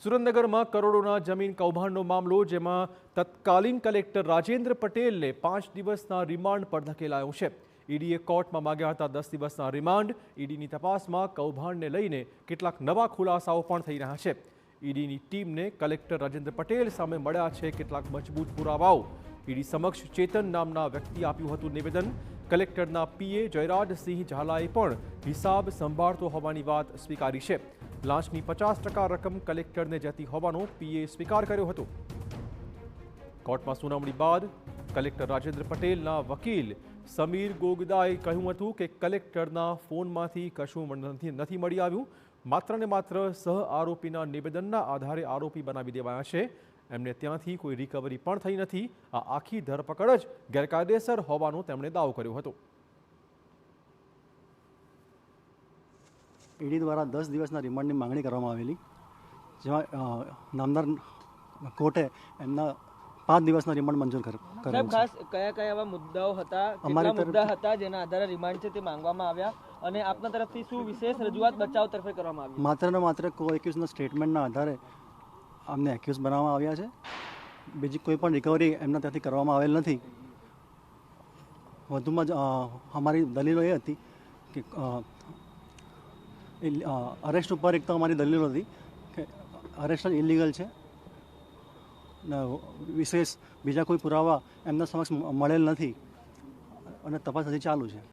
સુરેન્દ્રનગરમાં કરોડોના જમીન કૌભાંડનો મામલો, જેમાં તત્કાલીન કલેક્ટર રાજેન્દ્ર પટેલને 5 દિવસના રિમાન્ડ પર ધકેલાયો છે। ઈડીએ કોર્ટમાં માંગ્યા હતા 10 દિવસના રિમાન્ડ। ઈડીની તપાસમાં કૌભાંડને લઈને કેટલાક નવા ખુલાસાઓ પણ થઈ રહ્યા છે। ઈડીની ટીમને કલેક્ટર રાજેન્દ્ર પટેલ સામે મળ્યા છે કેટલાક મજબૂત પુરાવાઓ। ઈડી સમક્ષ ચેતન નામના વ્યક્તિ આપ્યું હતું નિવેદન। કલેક્ટરના પીએ જયરાજસિંહ ઝાલાએ પણ હિસાબ સંભાળતો હોવાની વાત સ્વીકારી છે। લાંચની 50% રકમ કલેક્ટરને જતી હોવાનો પીએ સ્વીકાર કર્યો હતો। કોર્ટમાં સુનાવણી બાદ કલેક્ટર રાજેન્દ્ર પટેલના વકીલ સમીર ગોગદાએ કહ્યું હતું કે કલેક્ટરના ફોનમાંથી કશું નથી મળી આવ્યું। માત્ર ને માત્ર સહ આરોપીના નિવેદનના આધારે આરોપી બનાવી દેવાયા છે। એમને ત્યાંથી કોઈ રિકવરી પણ થઈ નથી। આ આખી ધરપકડ જ ગેરકાયદેસર હોવાનો તેમણે દાવો કર્યો હતો। ઈડી દ્વારા 10 દિવસના રિમાન્ડની માંગણી કરવામાં આવેલી, જેમાં નામદાર કોર્ટે એમના 5 દિવસના રિમાન્ડ મંજૂર કરેલ છે। ખાસ કયા એવા મુદ્દાઓ હતા, કેટલા મુદ્દા હતા જેના આધારે રિમાન્ડ છે તે માંગવામાં આવ્યા, અને આપના તરફથી શું વિશેષ રજૂઆત બચાવ તરફે કરવામાં આવી? માત્ર ને માત્ર કો-એક્યુઝના સ્ટેટમેન્ટના આધારે અમને એક્યુઝ બનાવવામાં આવ્યા છે। બીજી કોઈ પણ રિકવરી એમના ત્યાંથી કરવામાં આવેલ નથી। વધુમાં અમારી દલીલો એ હતી કે અરેસ્ટ ઉપર એક તો અમારી દલીલો હતી કે અરેસ્ટ જ ઇલીગલ છે, વિશેષ બીજા કોઈ પુરાવા એમના સમક્ષ મળેલ નથી, અને તપાસ હજી ચાલુ છે।